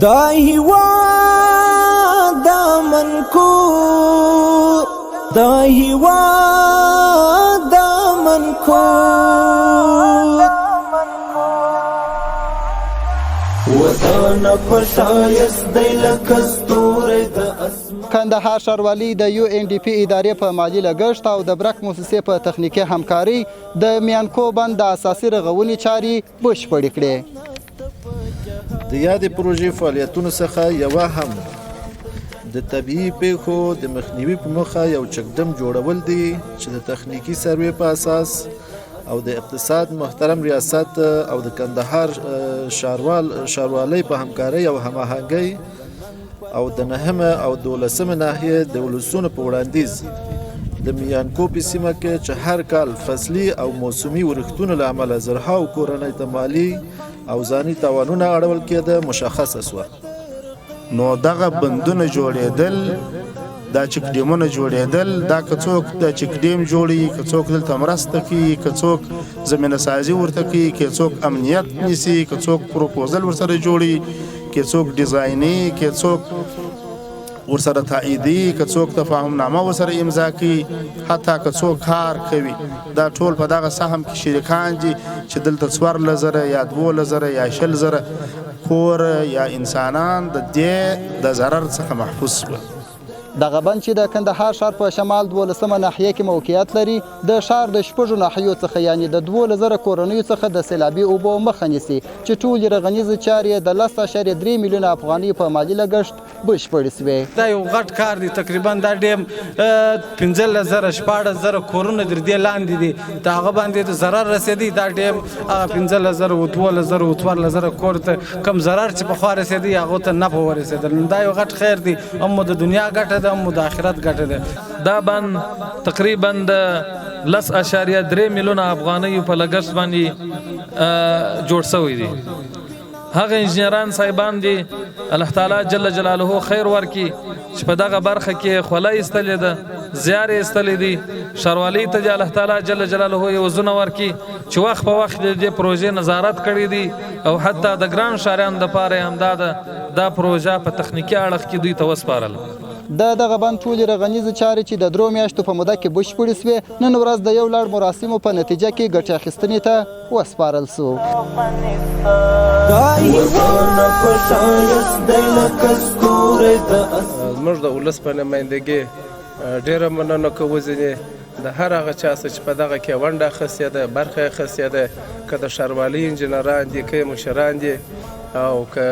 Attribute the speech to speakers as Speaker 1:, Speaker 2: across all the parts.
Speaker 1: دا هیواد دا منکور دا هیواد دا منکور وطن پشایست دی لکستور دا اسمان.
Speaker 2: کندهار ښاروالي د UNDP ادارې په مالي لګښت او د برک مؤسسې په تخنیکي همکارۍ د میانکو بند د اساسي رغونې چارې بشپړې کړې.
Speaker 3: د یادې پروژې فعالیتونو څخه یوه هم د طبیعي پیښو د مخنیوي په موخه یو چکډم جوړول دي چې د تخنیکي سروې په اساس او د اقتصاد محترم ریاست او د کندهار ښاروالۍ په همکارۍ او هماهنګۍ او د 9 او 12 ناحیې د ولسونو په وړاندیز د میانکو په سیمه کې چې هر کال فصلي او موسمي ورښتونو له امله زرهاو کورنۍ ته مالي او ځاني تاوانونه اړول کېده مشخصه شوه.
Speaker 4: نو دغه بندونه جوړېدل، دا چک ډیمونه جوړېدل، دا که څوک د چک ډیم جوړي، که څوک دلته مرسته کوي، که څوک زمینه سازي ورته کوي، که څوک امنیت نیسي، که څوک پروپوزل ورسره جوړي، که څوک ډیزایني، که څوک ورسره تاییدي، که څوک تفاهمنامه ورسره امضا کوي، حتی که څوک کار کوي، دا ټول په دغه سهم کې شریکان دي چې دلته 14,000 یا 12,000 یا 20,000 کور یا انسانان د دې د ضرر څخه محفوظ شول.
Speaker 2: دغه بند چې د کندهار ښار په شمال 12مه ناحیه کې موقعیت لري د ښار د شپږو ناحیو څخه یعنې د 12,000 کورنیو څخه د سیلابي اوبو مخه نیسي چې ټولې رغنیزې چارې د 10.3 میلیونه افغانیو په مالي لګښت بشپړې شوې.
Speaker 5: دا یو غټ کار دی، تقریبا دا ډیم 15,000 کورونه در دې لاندې دي، د هغه باندې د ضرر رسېدي. دا ډیم 15,000 و 12,000 و 14,000 کور ته کم ضرر چې پخوا رسېدي هغو ته نفع ورسېدل. دا یو غټ خیر دی، هم د دنیا ګټه ده هم د آخرت ګټه ده.
Speaker 6: دا بند تقریبا د 10.3 میلیونه افغانیو په لګښت باندې جوړ شوی دی. هغه انجینران صاحبان دي الله تعالی جل جلاله خیر ورکي چې په دغه برخه کې خوله ایستلې ده، زیار ایستلې دي. ښاروالۍ ته الله تعالی جل جلاله یو زونه ورکي چې وخت په وخت د دې پروژې نظارت کړی دي او حتی د ګران ښاریانو دپاره هم دا پروژه په تخنیکي اړخ کې دوی ته وسپارله.
Speaker 2: دغه بند ټولې رغنیزې چارې چې د 3 میاشتو په موده کې بشپړې شوې نن ورځ د یو لړ مراسمو په نتیجه کې ګټې اخیستنې ته وسپارل شو.
Speaker 7: زموږ د ولس په نمایندګۍ ډېره مننه کوو ځینې د هر هغه چا چې په دغه کې ونډه اخیستې ده، برخه اخیستې ده، که د ښاروالۍ انجینران دي، که مشران دي او که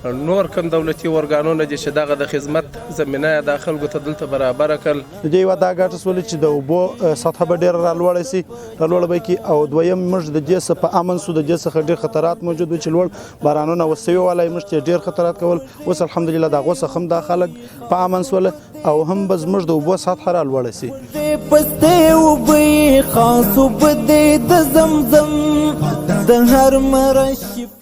Speaker 7: نور کم دولتي ارګانونه دي چې دغه د خدمت زمینه د خلکو ته دلته برابره کړل.
Speaker 4: د دې یوه دا ګټه شوله چې د اوبو سطحه به ډېره رالوړه شي، رالوړه به کړي، او دویم موږ د دې څخه په امن شو. د دې څخه ډېر خطرات موجود وو چې لوړ بارانونه وسوي والی موږ ته ډېر خطرات کول. اوس الحمدلله د هغو څخه هم دا خلک په امن شوله او هم به زموږ د اوبو سطحه رالوړه شي.
Speaker 1: پستې اوبه خاص اوبه د زمزم د هر مرش